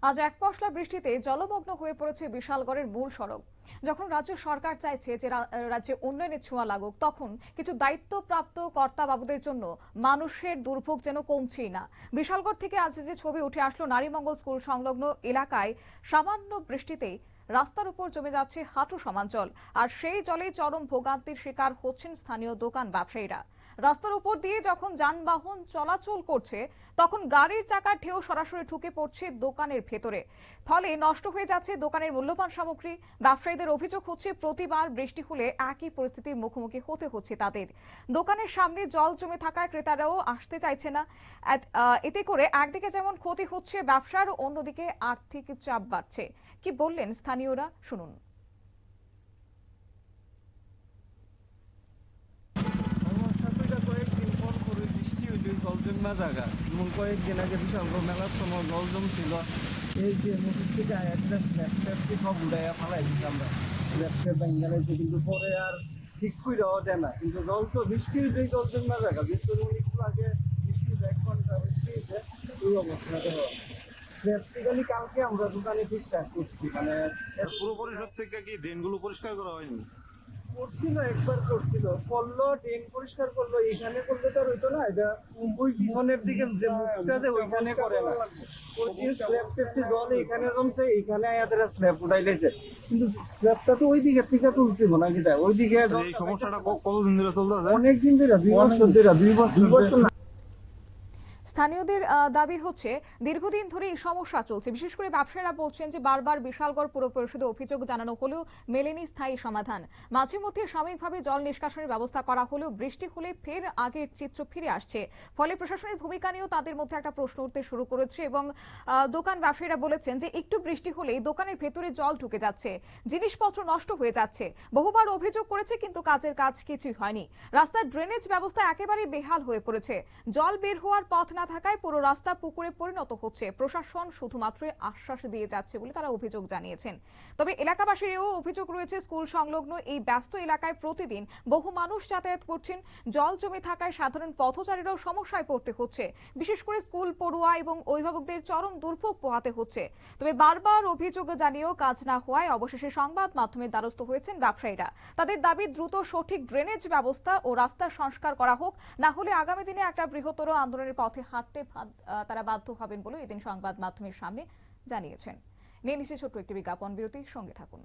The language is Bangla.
আজ এক পশলা বৃষ্টিতে জলমগ্ন হয়ে পড়েছে বিশালগড়ের মূল সড়ক। যখন রাজ্য সরকার চাইছে যে রাজ্যে উন্নয়নের ছোঁয়া লাগুক, তখন কিছু দায়িত্বপ্রাপ্ত কর্তা বাবুদের জন্য মানুষের দুর্ভোগ যেন কমছেই না। বিশালগড় থেকে আজ যে ছবি উঠে আসলো, নারীমঙ্গল স্কুল সংলগ্ন এলাকায় সামান্য বৃষ্টিতেই রাস্তার উপর জমে যাচ্ছে হাঁটু সমান জল, আর সেই জলে চরম ভোগান্তির শিকার হচ্ছেন স্থানীয় দোকান ব্যবসায়ীরা। রাস্তার উপর দিয়ে যখন যানবাহন চলাচল করছে, তখন গাড়ির চাকার ঢেউ সরাসরি ঢুকে পড়ছে দোকানের ভেতরে, ফলে নষ্ট হয়ে যাচ্ছে দোকানের মূল্যবান সামগ্রী। ব্যবসায়ীদের অভিযোগ হচ্ছে, প্রতিবার বৃষ্টি হলে একই পরিস্থিতির মুখোমুখি হতে হচ্ছে তাদের। দোকানের সামনে জল জমে থাকায় ক্রেতারাও আসতে চাইছে না। এতে করে একদিকে যেমন ক্ষতি হচ্ছে ব্যবসার, অন্যদিকে আর্থিক চাপ বাড়ছে। কি বললেন স্থানীয়রা, শুনুন। জায়গা যেমন কয়েকদিন আগে বিশালগড় মেলার সময় জল জমছিল। এই যে নদীর থেকে সব উড়াইয়া ফালাই দিচ্ছি আমরা, বাঙ্গালাইছে, কিন্তু পরে আর ঠিক কইরাও দেয় না। কিন্তু জল তো বৃষ্টি হইলেই জল জমা জায়গা, বিশেষ করে একটু আগে বৃষ্টি 1 ঘন্টা বৃষ্টি হয়েছে, ওই অবস্থাতে হয়। প্র্যাকটিক্যালি কালকে আমরা দোকানে ঠিকঠাক করছি, মানে পুরো পরিষদ থেকে কি ড্রেন গুলো পরিষ্কার করা হয়নি? করছিল, একবার করছিল, করলো, ড্রেন পরিষ্কার করলো। এখানে করলে তো আর হইতো না, এটা ওই পিছনের দিকে যে মুখটা যে ওইখানে করে না। জল এখানে জমছে, এইখানে আয়াদের স্ল্যাব উঠাইলেছে, কিন্তু স্ল্যাবটা তো ওই দিকের থেকে তুলছিল না, কি ওইদিকে। এই সমস্যাটা কতদিন ধরে চলতেছে? অনেকদিন ধরে, 2 বছর ধরে, 2 বছর না। স্থানীয়দের দাবি হচ্ছে, দীর্ঘদিন ধরে এই সমস্যা চলছে। বিশেষ করে ব্যবসায়ীরা বলছেন যে বারবার বিশালগড় পুর পরিষদে অভিযোগ জানানো হলেও মেলেনি স্থায়ী সমাধান। মাঝে মধ্যে সাময়িকভাবে জল নিষ্কাশনের ব্যবস্থা করা হলেও বৃষ্টি হলে ফের আগের চিত্র ফিরে আসছে। ফলে প্রশাসনের ভূমিকা নিয়েও তাদের মধ্যে একটা প্রশ্ন উঠতে শুরু করেছে। এবং দোকান ব্যবসায়ীরা বলেছেন যে একটু বৃষ্টি হলেই দোকানের ভেতরে জল ঢুকে যাচ্ছে, জিনিসপত্র নষ্ট হয়ে যাচ্ছে। বহুবার অভিযোগ করেছে, কিন্তু কাজের কাজ কিছুই হয়নি। রাস্তার ড্রেনেজ ব্যবস্থা একেবারে বেহাল হয়ে পড়েছে। জল বের হওয়ার পথ না থাকায় পুরো রাস্তা পুকুরে পরিণত হচ্ছে। প্রশাসন শুধুমাত্র আশ্বাস দিয়ে যাচ্ছে বলে তারা অভিযোগ জানিয়েছেন। তবে এলাকাবাসীরও অভিযোগ রয়েছে, স্কুল সংলগ্ন এই ব্যস্ত এলাকায় প্রতিদিন বহু মানুষ যাতায়াত করছেন। জল জমে থাকায় সাধারণ পথচারীরাও সমস্যায় পড়তে হচ্ছে। বিশেষ করে স্কুল পড়ুয়া এবং অভিভাবকদের চরম দুর্ভোগ পোহাতে হচ্ছে। তবে বারবার অভিযোগ জানিয়েও কাজ না হওয়ায় অবশেষে সংবাদ মাধ্যমের দ্বারস্থ হয়েছেন ব্যবসায়ীরা। তাদের দাবি, দ্রুত সঠিক ড্রেনেজ ব্যবস্থা ও রাস্তা সংস্কার করা হোক, না হলে আগামী দিনে একটা বৃহত্তর আন্দোলনের পথে হাঁটতে তারা বাধ্য হবেন বলে এদিন সংবাদ মাধ্যমের সামনে জানিয়েছেন। নিয়ে নিচ্ছে ছোট্ট একটি বিজ্ঞাপন বিরতি, সঙ্গে থাকুন।